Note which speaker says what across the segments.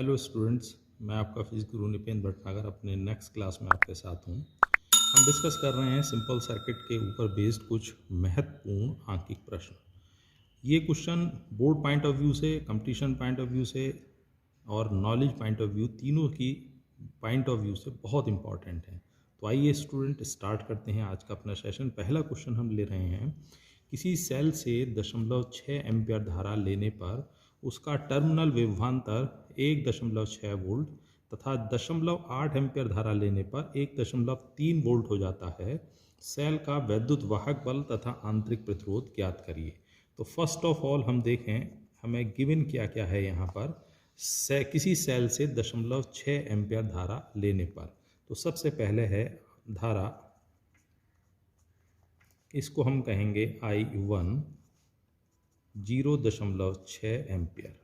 Speaker 1: Hello students, मैं आपका physics गुरु निपेंद्र भटनागर अपने नेक्स्ट क्लास में आपके साथ हूँ। हम डिस्कस कर रहे हैं सिंपल सर्किट के ऊपर बेस्ड कुछ महत्वपूर्ण आंकिक प्रश्न। ये question board point of view से, कंपटीशन पॉइंट ऑफ व्यू से और नॉलेज पॉइंट ऑफ व्यू, तीनों की पॉइंट ऑफ व्यू से बहुत इंपॉर्टेंट है। तो आइए स्टूडेंट स्टार्ट करते हैं आज का अपना सेशन। पहला क्वेश्चन हम ले रहे हैं, किसी सेल से 0.6 एम्पियर धारा लेने पर उसका टर्मिनल विभवांतर 1.6 वोल्ट तथा 0.8 एम्पियर धारा लेने पर 1.3 वोल्ट हो जाता है। सेल का वैद्युत वाहक बल तथा आंतरिक प्रतिरोध ज्ञात करिए। तो फर्स्ट ऑफ ऑल हम देखें हमें गिवन क्या क्या है यहाँ पर। किसी सेल से 0.6 एम्पियर धारा लेने पर, तो सबसे पहले है धारा, इसको हम कहेंगे I1 0.6 एम्पियर।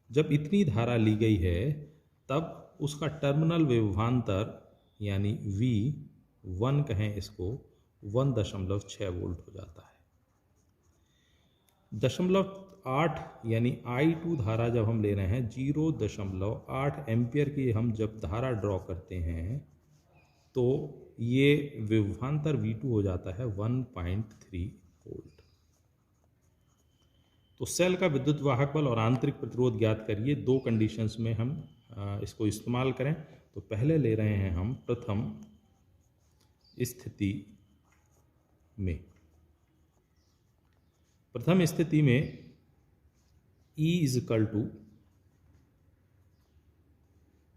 Speaker 1: जब इतनी धारा ली गई है तब उसका टर्मिनल विभवांतर यानी V1 कहें इसको 1.6 वोल्ट हो जाता है। 0.8 यानी I2 धारा जब हम ले रहे हैं 0.8 एम्पियर की हम जब धारा ड्रॉ करते हैं तो ये विभवांतर V2 हो जाता है 1.3 वोल्ट। तो सेल का विद्युत वाहक बल और आंतरिक प्रतिरोध ज्ञात करिए। दो कंडीशंस में हम इसको इस्तेमाल करें। तो पहले ले रहे हैं हम प्रथम स्थिति में E इजकल टू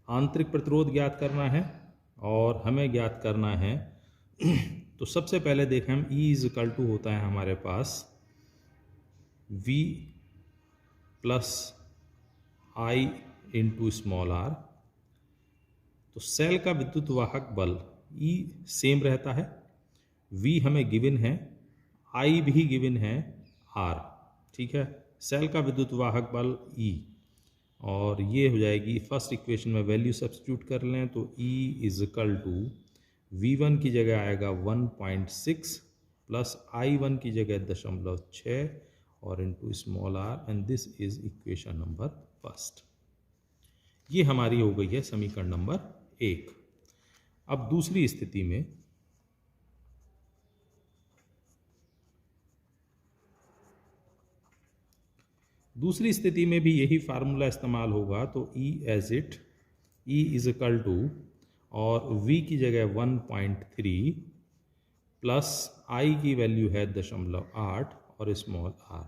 Speaker 1: आंतरिक प्रतिरोध ज्ञात करना है और हमें ज्ञात करना है तो सबसे पहले देखें हम E इजकल टू होता है हमारे पास V plus I into small r। तो सेल का विद्युत वाहक बल E सेम रहता है, V हमें गिवन है, I भी गिवन है, R, ठीक है। सेल का विद्युत वाहक बल E और ये हो जाएगी, फर्स्ट इक्वेशन में वैल्यू सब्स्टिट्यूट कर लें तो E इजकल टू V1 की जगह आएगा 1.6 प्लस I1 की जगह 0.6 और into small r, and this is equation number first. ये हमारी हो गई है समीकरण नंबर 1। अब दूसरी स्थिति में भी यही फार्मूला इस्तेमाल होगा। तो E as it, E equal to और V की जगह 1.3 प्लस I की वैल्यू है 0.8 और small r,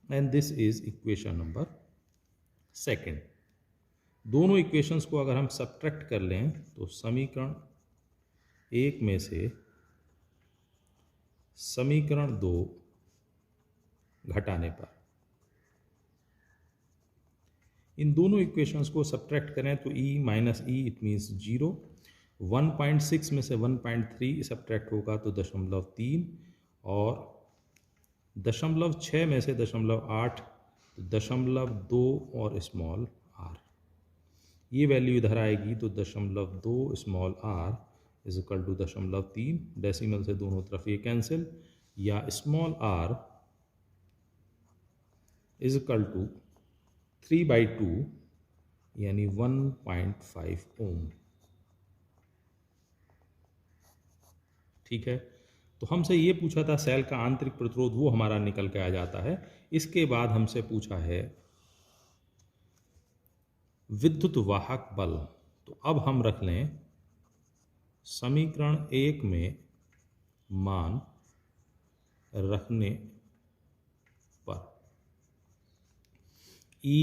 Speaker 1: and this is equation number second. दोनों इक्वेशंस को अगर हम सब्ट्रैक्ट कर लें तो समीकरण 1 में से समीकरण 2 घटाने पर, इन दोनों इक्वेशंस को सब्ट्रैक्ट करें तो E minus E it means 0, 1.6 में से 1.3 सब्ट्रैक्ट होगा तो 0.3 और 0.6 में से 0.8 तो 0.2 और स्मॉल r। ये वैल्यू इधर आएगी तो 0.2 small r is equal to 0.3, decimal से दोनों तरफ ये कैंसिल, या small r is equal to 3/2 यानी 1.5 ओम, ठीक है। तो हमसे ये पूछा था सेल का आंतरिक प्रतिरोध, वो हमारा निकल के आ जाता है। इसके बाद हमसे पूछा है विद्युत वाहक बल। तो अब हम रख लें समीकरण 1 में मान रखने पर E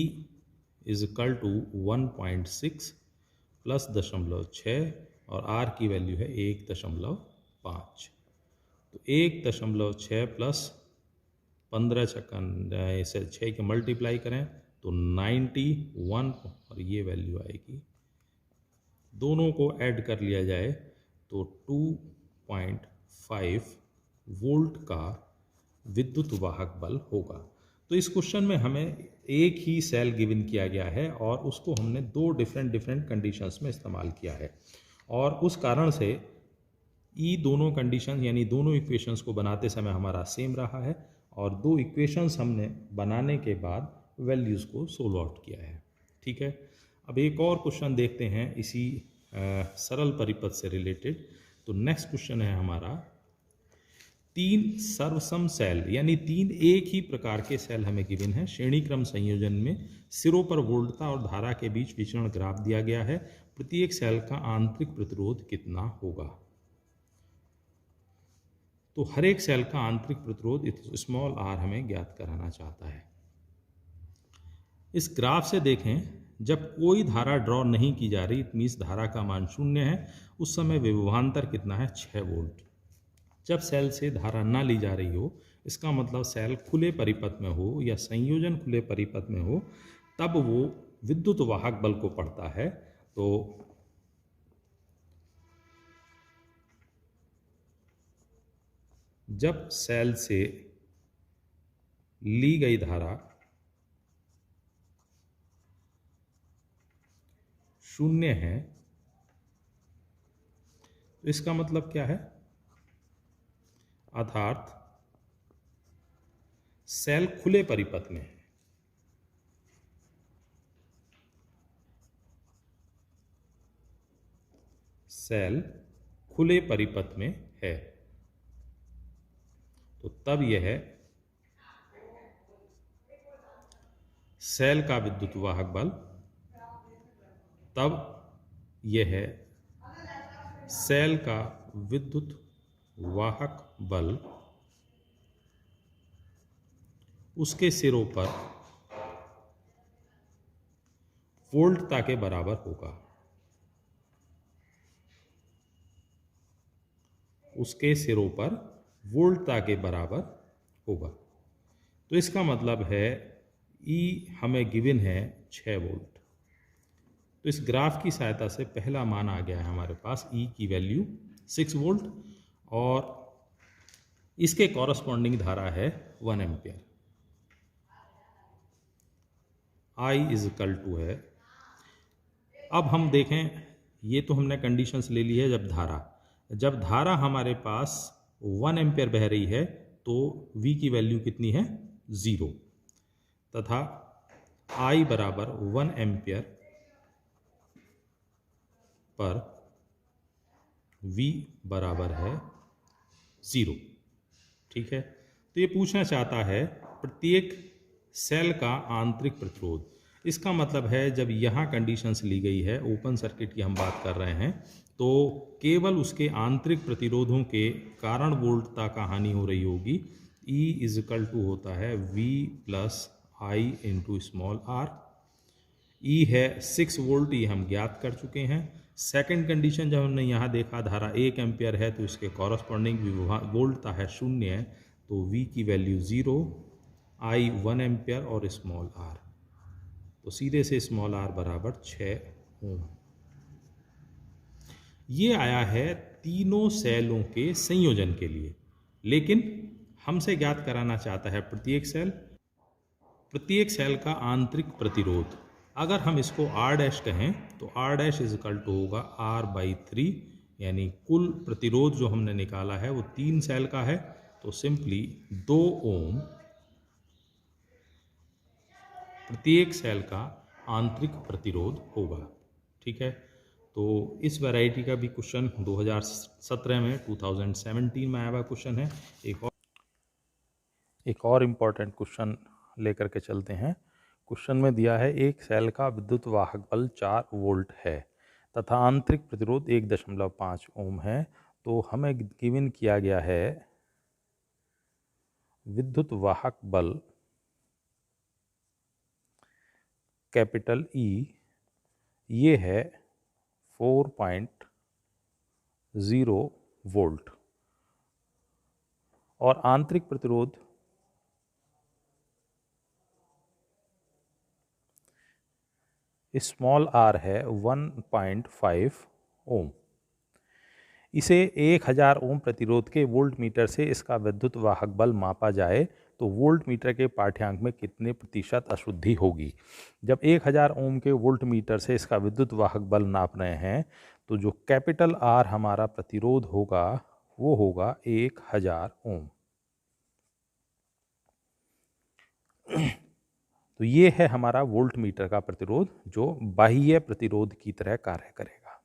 Speaker 1: is equal to 1.6 plus 0.6 और R की वैल्यू है 1.5। तो 1.6 प्लस 15 से 6 के मल्टीप्लाई करें तो 91 और ये वैल्यू आएगी। दोनों को ऐड कर लिया जाए तो 2.5 वोल्ट का विद्युत वाहक बल होगा। तो इस क्वेश्चन में हमें एक ही सेल गिवन किया गया है और उसको हमने दो डिफरेंट कंडीशंस में इस्तेमाल किया है, और उस कारण से ई दोनों कंडीशन यानी दोनों इक्वेशंस को बनाते समय हमारा सेम रहा है, और दो इक्वेशंस हमने बनाने के बाद वैल्यूज़ को सोल्व आउट किया है। ठीक है, अब एक और क्वेश्चन देखते हैं इसी सरल परिपथ से रिलेटेड। तो नेक्स्ट क्वेश्चन है हमारा, 3 सर्वसम सेल यानी 3 एक ही प्रकार के सेल हमें गिवन है, श्रेणी क्रम संयोजन में सिरों पर वोल्टता और धारा के बीच विचरण ग्राफ दिया गया है। प्रत्येक सेल का आंतरिक प्रतिरोध कितना होगा? तो हर एक सेल का आंतरिक प्रतिरोध स्मॉल आर हमें ज्ञात कराना चाहता है। इस ग्राफ से देखें, जब कोई धारा ड्रॉ नहीं की जा रही, मीन्स धारा का मान 0 है, उस समय विभवांतर कितना है? 6 वोल्ट। जब सेल से धारा ना ली जा रही हो, इसका मतलब सेल खुले परिपथ में हो या संयोजन खुले परिपथ में हो, तब वो विद्युत वाहक बल को पढ़ता है। तो जब सेल से ली गई धारा 0 है, तो इसका मतलब क्या है? अर्थात सेल खुले परिपथ में है। सेल खुले परिपथ में है, तो तब यह सेल का विद्युत वाहक बल, तब यह सेल का विद्युत वाहक बल उसके सिरों पर वोल्टता के बराबर होगा। उसके सिरों पर वोल्टता के बराबर होगा। तो इसका मतलब है E हमें गिवन है 6 वोल्ट। तो इस ग्राफ की सहायता से पहला मान आ गया है हमारे पास, E की वैल्यू 6 वोल्ट और इसके कॉरस्पॉन्डिंग धारा है 1 ampere. I is equal to है, अब हम देखें, ये तो हमने कंडीशंस ले ली है। जब धारा हमारे पास 1 एम्पियर बह रही है तो V की वैल्यू कितनी है? 0, तथा I बराबर 1 एम्पियर पर V बराबर है 0। ठीक है, तो ये पूछना चाहता है प्रत्येक सेल का आंतरिक प्रतिरोध। इसका मतलब है जब यहाँ कंडीशंस ली गई है, ओपन सर्किट की हम बात कर रहे हैं, तो केवल उसके आंतरिक प्रतिरोधों के कारण वोल्टता का हानि हो रही होगी। E इज इक्वल टू होता है V plus I into small r. E है 6 वोल्ट, ये हम ज्ञात कर चुके हैं। सेकंड कंडीशन जब हमने यहाँ देखा धारा 1 एम्पियर है तो इसके कॉरस्पॉन्डिंग वोल्टता है 0 है, तो V की वैल्यू 0, I 1 एम्पियर और स्मॉल आर, तो सीधे से स्मॉल आर बराबर 6 ओम। ये आया है तीनों सेलों के संयोजन के लिए, लेकिन हमसे ज्ञात कराना चाहता है प्रत्येक सेल का आंतरिक प्रतिरोध। अगर हम इसको R डैश कहें तो R dash is equal to होगा R/3, यानी कुल प्रतिरोध जो हमने निकाला है वो 3 सेल का है, तो सिंपली 2 ओम प्रत्येक सेल का आंतरिक प्रतिरोध होगा। ठीक है, तो इस वैरायटी का भी क्वेश्चन 2017 में 2017 में आया हुआ क्वेश्चन है। एक और इम्पॉर्टेंट क्वेश्चन लेकर के चलते हैं। क्वेश्चन में दिया है एक सेल का विद्युत वाहक बल 4 वोल्ट है तथा आंतरिक प्रतिरोध 1.5 ओम है। तो हमें गिवन किया गया है विद्युत वाहक बल कैपिटल E, ये है 4.0 वोल्ट और आंतरिक प्रतिरोध स्मॉल r है 1.5 ओम। इसे 1000 ओम प्रतिरोध के वोल्ट मीटर से इसका विद्युत वाहक बल मापा जाए तो वोल्ट मीटर के पाठ्यांक में कितने प्रतिशत अशुद्धि होगी। जब 1000 ओम के वोल्ट मीटर से इसका विद्युत वाहक बल नाप रहे हैं तो जो कैपिटल R हमारा प्रतिरोध होगा वो होगा 1000 ओम। तो ये है हमारा वोल्ट मीटर का प्रतिरोध जो बाह्य प्रतिरोध की तरह कार्य करेगा।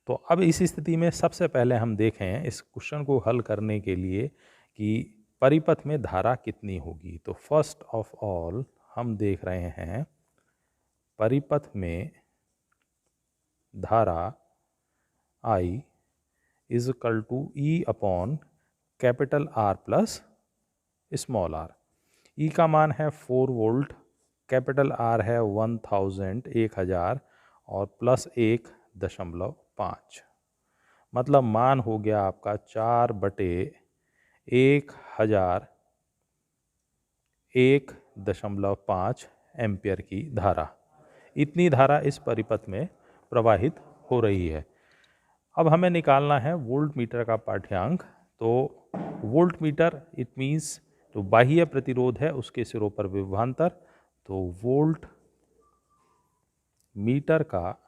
Speaker 1: तो अब इस स्थिति में सबसे पहले हम देखें इस क्वेश्चन को हल करने के लिए कि परिपथ में धारा कितनी होगी। तो फर्स्ट ऑफ ऑल हम देख रहे हैं परिपथ में धारा I is equal to E upon capital R plus small r। E का मान है 4 वोल्ट, कैपिटल R है 1000 और प्लस 1.5, मतलब मान हो गया आपका 4/1000 1.5 एम्पियर की धारा। इतनी धारा इस परिपथ में प्रवाहित हो रही है। अब हमें निकालना है वोल्ट मीटर का पाठ्यांक। तो वोल्ट मीटर इट मीन्स जो बाह्य प्रतिरोध है उसके सिरों पर विभवांतर। तो वोल्ट मीटर का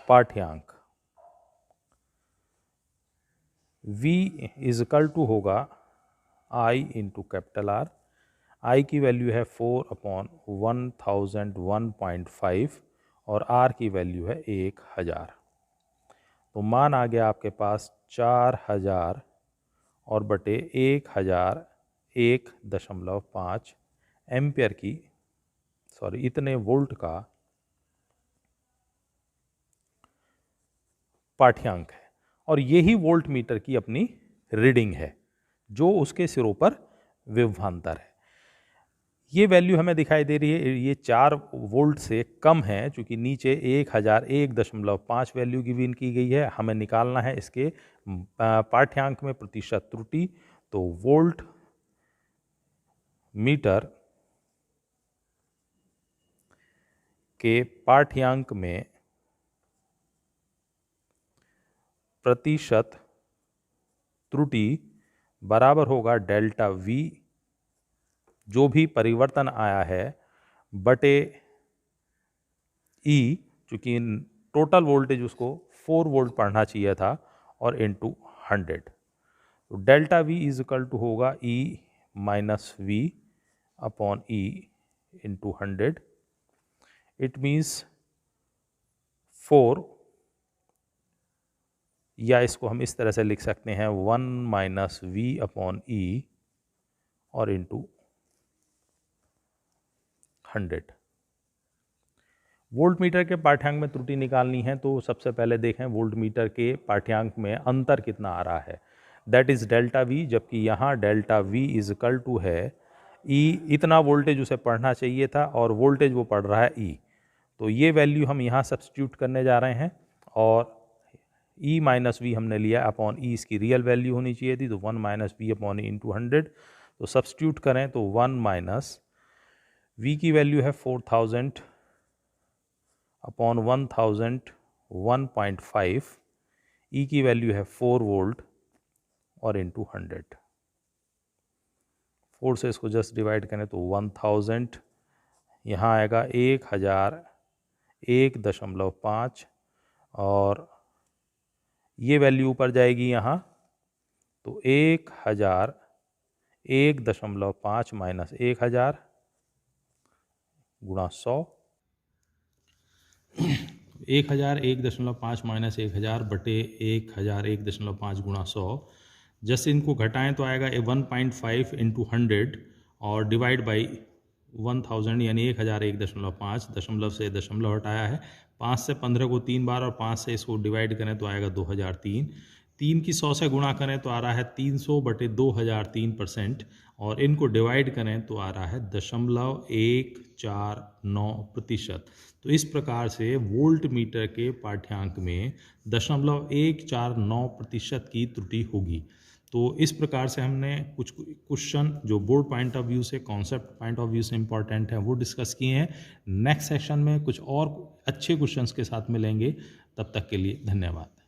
Speaker 1: पाठ्यांक V इज इक्वल टू होगा I into capital R। I की वैल्यू है 4/1001.5 और R की वैल्यू है 1000। तो मान आ गया आपके पास 4000 और बटे 1000 1.5 एम्पियर की इतने वोल्ट का पाठ्यांक है। और यही वोल्ट मीटर की अपनी रीडिंग है जो उसके सिरों पर विभवांतर है। ये वैल्यू हमें दिखाई दे रही है, ये 4 वोल्ट से कम है क्योंकि नीचे 1000 1.5 वैल्यू गिवन की गई है। हमें निकालना है इसके पाठ्यांक में प्रतिशत त्रुटि। तो वोल्ट मीटर के पाठ्यांक में प्रतिशत त्रुटि बराबर होगा डेल्टा V, जो भी परिवर्तन आया है, बटे E, चूंकि टोटल वोल्टेज उसको 4 वोल्ट पढ़ना चाहिए था, और इंटू 100। तो delta V is equal to होगा E minus V upon E into 100। It means 4, या इसको हम इस तरह से लिख सकते हैं 1 माइनस V अपॉन E और इंटू 100। वोल्ट मीटर के पाठ्यांक में त्रुटि निकालनी है तो सबसे पहले देखें वोल्ट मीटर के पाठ्यांक में अंतर कितना आ रहा है, दैट इज डेल्टा V। जबकि यहाँ delta V is equal to है E, इतना वोल्टेज उसे पढ़ना चाहिए था और वोल्टेज वो पढ़ रहा है E। तो ये वैल्यू हम यहाँ सब्स्टिट्यूट करने जा रहे हैं और E माइनस V हमने लिया अपॉन E, इसकी रियल वैल्यू होनी चाहिए थी। तो 1 minus V upon E into 100। तो सब्स्टिट्यूट करें तो 1 माइनस V की वैल्यू है 4000 अपॉन 1000 1.5, E की वैल्यू है 4 वोल्ट और इंटू 100। 4 से इसको जस्ट डिवाइड करें तो 1000, यहाँ आएगा 1000 1.5 और ये वैल्यू ऊपर जाएगी यहाँ, तो 1000 1.5 माइनस 1000 गुणा 100। 1000 1.5 माइनस 1000 बटे 1000 1.5 गुणा 100। जैसे इनको घटाएं तो आएगा 1.5 इंटू 100 और डिवाइड बाई 1000 यानी 1000 1.5, दशमलव से दशमलव हटाया है, 5 से 15 को 3 बार और 5 से इसको डिवाइड करें तो आएगा 2003। 3 की 100 से गुणा करें तो आ रहा है 300 बटे 2003% और इनको डिवाइड करें तो आ रहा है 0.149%। तो इस प्रकार से वोल्ट मीटर के पाठ्यांक में 0.149% की त्रुटि होगी। तो इस प्रकार से हमने कुछ क्वेश्चन जो बोर्ड पॉइंट ऑफ व्यू से, कॉन्सेप्ट पॉइंट ऑफ व्यू से इम्पॉर्टेंट है वो डिस्कस किए हैं। नेक्स्ट सेशन में कुछ और अच्छे क्वेश्चंस के साथ मिलेंगे, तब तक के लिए धन्यवाद।